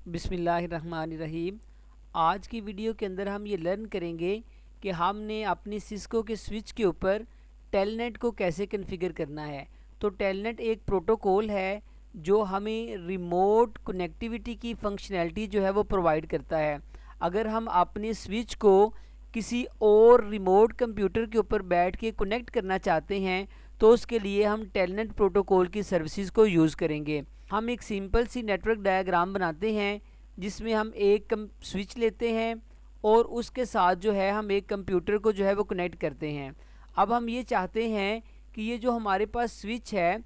बिस्मिल्लाहिर्रहमानिर्रहीम। आज की वीडियो के अंदर हम ये लर्न करेंगे कि हमने अपनी सिस्को के स्विच के ऊपर टेलनेट को कैसे कॉन्फ़िगर करना है। तो टेलनेट एक प्रोटोकॉल है जो हमें रिमोट कनेक्टिविटी की फंक्शनैलिटी जो है वो प्रोवाइड करता है। अगर हम अपने स्विच को किसी और रिमोट कंप्यूटर के ऊपर बैठ के कनेक्ट करना चाहते हैं तो उसके लिए हम टेलनेट प्रोटोकॉल की सर्विसेज को यूज़ करेंगे। हम एक सिंपल सी नेटवर्क डायग्राम बनाते हैं जिसमें हम एक स्विच लेते हैं और उसके साथ जो है हम एक कंप्यूटर को जो है वो कनेक्ट करते हैं। अब हम ये चाहते हैं कि ये जो हमारे पास स्विच है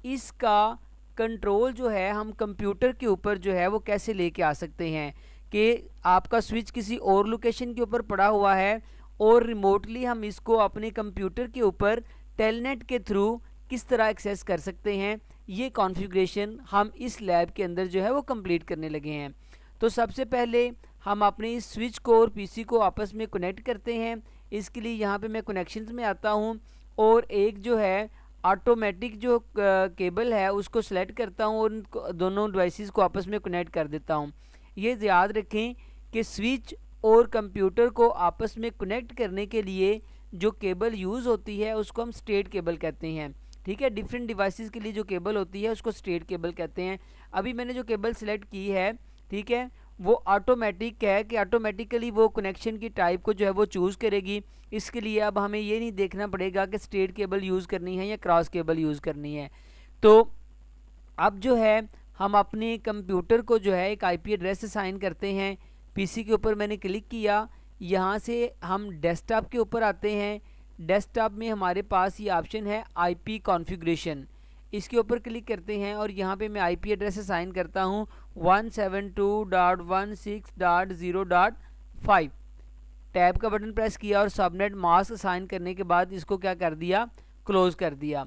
इसका कंट्रोल जो है हम कंप्यूटर के ऊपर जो है वो कैसे लेके आ सकते हैं कि आपका स्विच किसी और लोकेशन के ऊपर पड़ा हुआ है और रिमोटली हम इसको अपने कंप्यूटर के ऊपर टेलनेट के थ्रू किस तरह एक्सेस कर सकते हैं। ये कॉन्फ़िगरेशन हम इस लैब के अंदर जो है वो कंप्लीट करने लगे हैं। तो सबसे पहले हम अपने इस स्विच को और पीसी को आपस में कनेक्ट करते हैं। इसके लिए यहाँ पे मैं कनेक्शंस में आता हूँ और एक जो है ऑटोमेटिक जो केबल है उसको सेलेक्ट करता हूँ और दोनों डिवाइसेस को आपस में कनेक्ट कर देता हूँ। ये याद रखें कि स्विच और कंप्यूटर को आपस में कनेक्ट करने के लिए जो केबल यूज़ होती है उसको हम स्ट्रेट केबल कहते हैं। ठीक है, डिफरेंट डिवाइसेस के लिए जो केबल होती है उसको स्ट्रेट केबल कहते हैं। अभी मैंने जो केबल सेलेक्ट की है, ठीक है, वो ऑटोमेटिक है कि ऑटोमेटिकली वो कनेक्शन की टाइप को जो है वो चूज़ करेगी। इसके लिए अब हमें ये नहीं देखना पड़ेगा कि स्ट्रेट केबल यूज़ करनी है या क्रॉस केबल यूज़ करनी है। तो अब जो है हम अपने कंप्यूटर को जो है एक आईपी एड्रेस असाइन करते हैं। पीसी के ऊपर मैंने क्लिक किया, यहाँ से हम डेस्कटॉप के ऊपर आते हैं। डेस्कटॉप में हमारे पास ये ऑप्शन है आईपी कॉन्फ़िगरेशन, इसके ऊपर क्लिक करते हैं और यहाँ पे मैं आईपी एड्रेस असाइन करता हूँ 172.168.0.5। टैब का बटन प्रेस किया और सबनेट मास्क असाइन करने के बाद इसको क्या कर दिया, क्लोज़ कर दिया।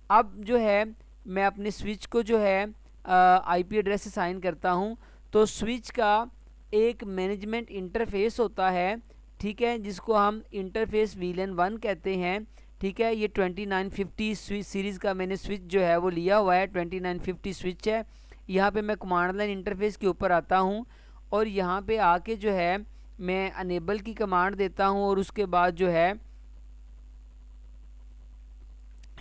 अब जो है मैं अपने स्विच को जो है आईपी एड्रेस असाइन करता हूँ। तो स्विच का एक मैनेजमेंट इंटरफेस होता है, ठीक है, जिसको हम इंटरफेस VLAN 1 कहते हैं। ठीक है, ये 2950 सीरीज़ का मैंने स्विच जो है वो लिया हुआ है, 2950 स्विच है। यहाँ पे मैं कमांड लाइन इंटरफेस के ऊपर आता हूँ और यहाँ पे आके जो है मैं अनेबल की कमांड देता हूँ और उसके बाद जो है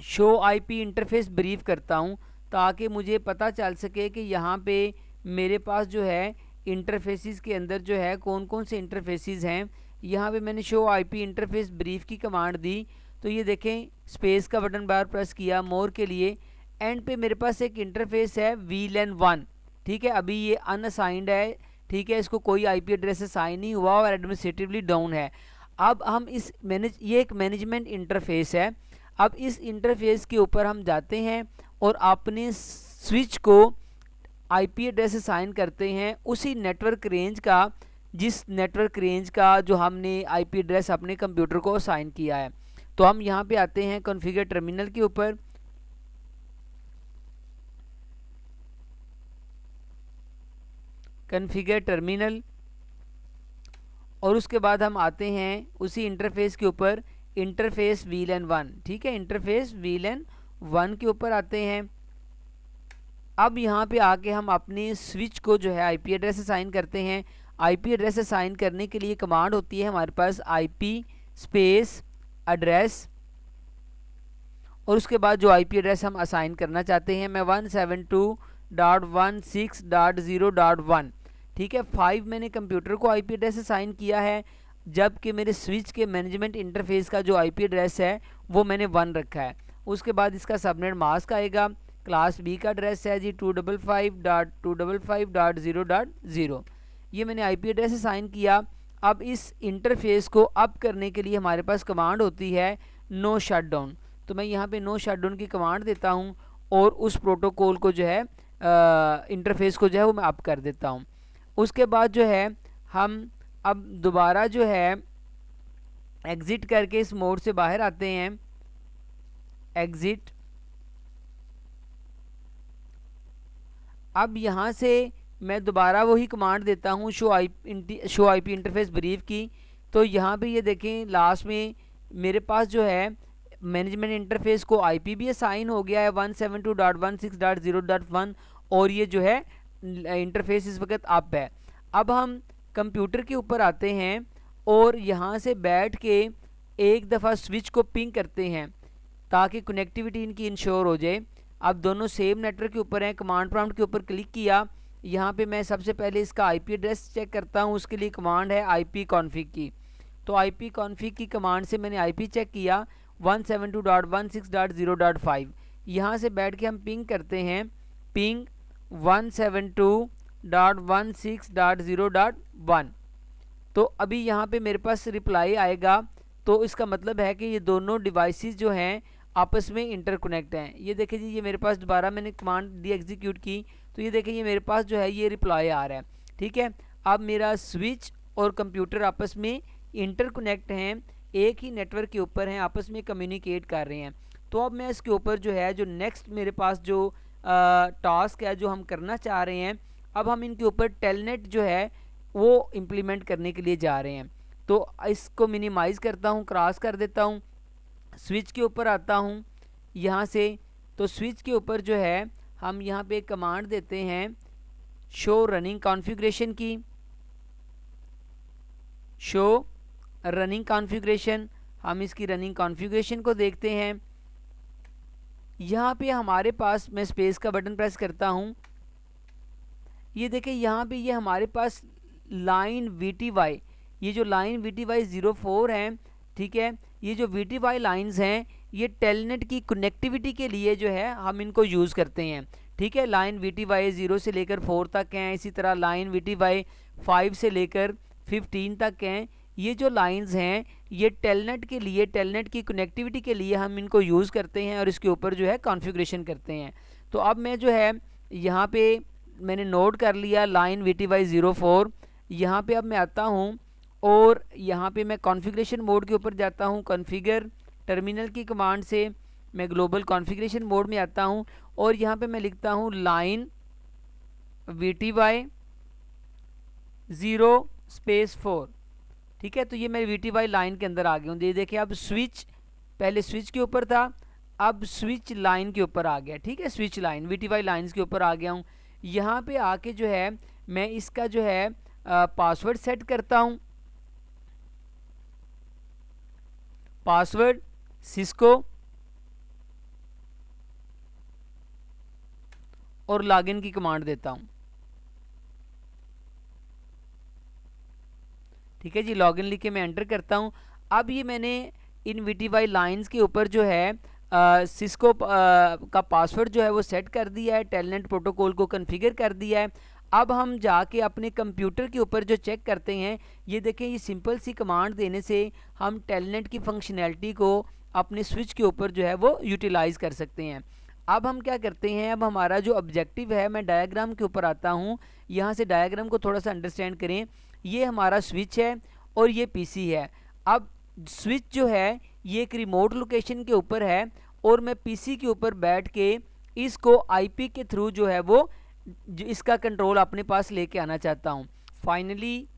शो आईपी इंटरफेस ब्रीफ करता हूँ ताकि मुझे पता चल सके कि यहाँ पे मेरे पास जो है इंटरफेसिस के अंदर जो है कौन कौन से इंटरफेसिस हैं। यहाँ पे मैंने शो आईपी इंटरफेस ब्रीफ की कमांड दी तो ये देखें स्पेस का बटन बार प्रेस किया मोर के लिए। एंड पे मेरे पास एक इंटरफेस है VLAN 1, ठीक है, अभी ये अनअसाइंड है, ठीक है, इसको कोई आईपी एड्रेस असाइन नहीं हुआ और एडमिनिस्ट्रेटिवली डाउन है। अब हम इस ये एक मैनेजमेंट इंटरफेस है। अब इस इंटरफेस के ऊपर हम जाते हैं और अपने स्विच को आईपी एड्रेस असाइन करते हैं उसी नेटवर्क रेंज का जिस नेटवर्क रेंज का जो हमने आईपी एड्रेस अपने कंप्यूटर को असाइन किया है। तो हम यहाँ पे आते हैं कॉन्फ़िगर टर्मिनल के ऊपर। कॉन्फ़िगर टर्मिनल और उसके बाद हम आते हैं उसी इंटरफेस के ऊपर इंटरफेस VLAN 1, ठीक है, इंटरफेस VLAN 1 के ऊपर आते हैं। अब यहाँ पे आके हम अपने स्विच को जो है आईपी एड्रेस असाइन करते हैं। आईपी एड्रेस असाइन करने के लिए कमांड होती है हमारे पास आईपी स्पेस एड्रेस और उसके बाद जो आईपी एड्रेस हम असाइन करना चाहते हैं मैं 172.16.0.1, ठीक है, 5 मैंने कंप्यूटर को आईपी एड्रेस असाइन किया है जबकि मेरे स्विच के मैनेजमेंट इंटरफेस का जो आईपी एड्रेस है वो मैंने 1 रखा है। उसके बाद इसका सबनेट मास्क आएगा, क्लास B का एड्रेस है जी 255.255.0.0। ये मैंने आईपी एड्रेस असाइन किया। अब इस इंटरफेस को अप करने के लिए हमारे पास कमांड होती है नो शटडाउन। तो मैं यहाँ पे नो शटडाउन की कमांड देता हूँ और उस प्रोटोकॉल को जो है इंटरफेस को जो है वो मैं अप कर देता हूँ। उसके बाद जो है हम अब दोबारा जो है एग्ज़िट करके इस मोड से बाहर आते हैं, एग्ज़िट। अब यहाँ से मैं दोबारा वही कमांड देता हूँ शो आईपी इंटरफेस ब्रीफ की। तो यहाँ पे ये देखें लास्ट में मेरे पास जो है मैनेजमेंट इंटरफेस को आईपी भी असाइन हो गया है 172.16.0.1 और ये जो है इंटरफेस इस वक्त अप है। अब हम कंप्यूटर के ऊपर आते हैं और यहाँ से बैठ के एक दफ़ा स्विच को पिंग करते हैं ताकि कनेक्टिविटी इनकी इंश्योर हो जाए। अब दोनों सेम नेटवर्क के ऊपर हैं। कमांड प्रॉम्प्ट के ऊपर क्लिक किया, यहाँ पे मैं सबसे पहले इसका आईपी एड्रेस चेक करता हूँ। उसके लिए कमांड है आईपी कॉन्फिग की। तो आईपी कॉन्फिग की कमांड से मैंने आईपी चेक किया 172.168.0.5। यहाँ से बैठ के हम पिंग करते हैं, पिंग 172.16.0.1। तो अभी यहाँ पे मेरे पास रिप्लाई आएगा, तो इसका मतलब है कि ये दोनों डिवाइसेस जो हैं आपस में इंटरकनेक्ट हैं। ये देखिए जी, ये मेरे पास दोबारा मैंने कमांड दी एग्जीक्यूट की, तो ये देखिए ये मेरे पास जो है ये रिप्लाई आ रहा है। ठीक है, अब मेरा स्विच और कंप्यूटर आपस में इंटरकनेक्ट हैं, एक ही नेटवर्क के ऊपर हैं, आपस में कम्युनिकेट कर रहे हैं। तो अब मैं इसके ऊपर जो है जो नेक्स्ट मेरे पास जो टास्क है जो हम करना चाह रहे हैं, अब हम इनके ऊपर टेलनेट जो है वो इम्प्लीमेंट करने के लिए जा रहे हैं। तो इसको मिनिमाइज़ करता हूँ, क्रॉस कर देता हूँ, स्विच के ऊपर आता हूँ यहाँ से। तो स्विच के ऊपर जो है हम यहाँ पे कमांड देते हैं शो रनिंग कॉन्फ़िगरेशन की, शो रनिंग कॉन्फ़िगरेशन। हम इसकी रनिंग कॉन्फ़िगरेशन को देखते हैं। यहाँ पे हमारे पास, मैं स्पेस का बटन प्रेस करता हूँ, ये देखिए यहाँ पे ये हमारे पास लाइन VTY, ये जो लाइन VTY 04 है, ठीक है, ये जो VTY लाइंस हैं ये टेलनेट की कनेक्टिविटी के लिए जो है हम इनको यूज़ करते हैं। ठीक है, लाइन VTY 0 से लेकर 4 तक हैं, इसी तरह लाइन VTY 5 से लेकर 15 तक हैं। ये जो लाइंस हैं ये टेलनेट के लिए, टेलनेट की कनेक्टिविटी के लिए हम इनको यूज़ करते हैं और इसके ऊपर जो है कॉन्फ़िगरेशन करते हैं। तो अब मैं जो है यहाँ पे मैंने नोट कर लिया लाइन VTY 04। यहाँ पे अब मैं आता हूँ और यहाँ पे मैं कॉन्फ़िगरेशन मोड के ऊपर जाता हूँ। कॉन्फ़िगर टर्मिनल की कमांड से मैं ग्लोबल कॉन्फ़िगरेशन मोड में आता हूँ और यहाँ पे मैं लिखता हूँ लाइन VTY 0 4। ठीक है, तो ये मैं VTY लाइन के अंदर आ गया हूँ। ये देखिए अब स्विच, पहले स्विच के ऊपर था, अब स्विच लाइन के ऊपर आ गया। ठीक है, स्विच लाइन VTY लाइन्स के ऊपर आ गया हूँ। यहाँ पे आके जो है मैं इसका जो है पासवर्ड सेट करता हूँ। पासवर्ड सिस्को और लॉगिन की कमांड देता हूँ। ठीक है जी, लॉगिन लिख के मैं एंटर करता हूँ। अब ये मैंने इन VTY लाइंस के ऊपर जो है सिस्को का पासवर्ड जो है वो सेट कर दिया है, टेलनेट प्रोटोकॉल को कॉन्फ़िगर कर दिया है। अब हम जाके अपने कंप्यूटर के ऊपर जो चेक करते हैं, ये देखें, ये सिंपल सी कमांड देने से हम टेलनेट की फंक्शनैलिटी को अपने स्विच के ऊपर जो है वो यूटिलाइज़ कर सकते हैं। अब हम क्या करते हैं, अब हमारा जो ऑब्जेक्टिव है, मैं डायग्राम के ऊपर आता हूँ। यहाँ से डायग्राम को थोड़ा सा अंडरस्टैंड करें। ये हमारा स्विच है और ये पीसी है। अब स्विच जो है ये एक रिमोट लोकेशन के ऊपर है और मैं पीसी के ऊपर बैठ के इसको आईपी के थ्रू जो है वो इसका कंट्रोल अपने पास लेके आना चाहता हूँ। फाइनली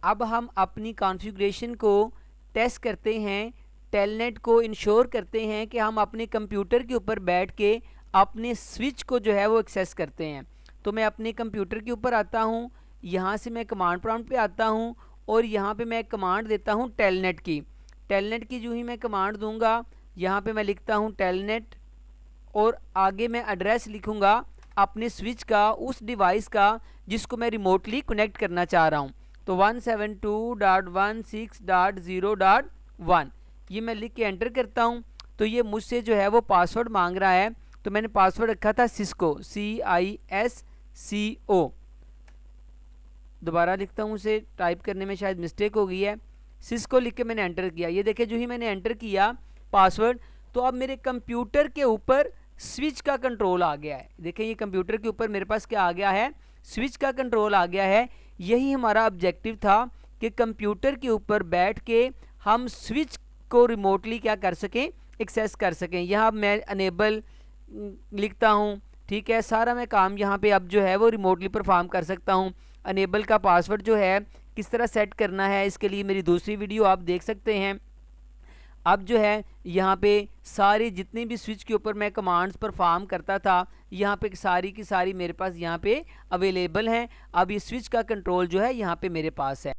अब हम अपनी कॉन्फ़िगरेशन को टेस्ट करते हैं, टेलनेट को इंश्योर करते हैं कि हम अपने कंप्यूटर के ऊपर बैठ के अपने स्विच को जो है वो एक्सेस करते हैं। तो मैं अपने कंप्यूटर के ऊपर आता हूँ, यहाँ से मैं कमांड प्रॉम्प्ट पे आता हूँ और यहाँ पे मैं कमांड देता हूँ टेलनेट की। टेलनेट की जो ही मैं कमांड दूंगा, यहाँ पे मैं लिखता हूँ टेलनेट और आगे मैं एड्रेस लिखूँगा अपने स्विच का, उस डिवाइस का जिसको मैं रिमोटली कनेक्ट करना चाह रहा हूँ। तो 172.16.0.1 ये मैं लिख के एंटर करता हूँ। तो ये मुझसे जो है वो पासवर्ड मांग रहा है, तो मैंने पासवर्ड रखा था सिस्को, CISCO। दोबारा लिखता हूँ, उसे टाइप करने में शायद मिस्टेक हो गई है। सिस्को लिख के मैंने एंटर किया। ये देखिए जो ही मैंने एंटर किया पासवर्ड, तो अब मेरे कंप्यूटर के ऊपर स्विच का कंट्रोल आ गया है। देखिए ये कंप्यूटर के ऊपर मेरे पास क्या आ गया है, स्विच का कंट्रोल आ गया है। यही हमारा ऑब्जेक्टिव था कि कंप्यूटर के ऊपर बैठ के हम स्विच को रिमोटली क्या कर सकें, एक्सेस कर सकें। यहाँ मैं अनेबल लिखता हूँ। ठीक है, सारा मैं काम यहाँ पे अब जो है वो रिमोटली परफॉर्म कर सकता हूँ। अनेबल का पासवर्ड जो है किस तरह सेट करना है, इसके लिए मेरी दूसरी वीडियो आप देख सकते हैं। अब जो है यहाँ पे सारी जितनी भी स्विच के ऊपर मैं कमांड्स परफॉर्म करता था, यहाँ पे सारी की सारी मेरे पास यहाँ पे अवेलेबल हैं। अब ये स्विच का कंट्रोल जो है यहाँ पे मेरे पास है।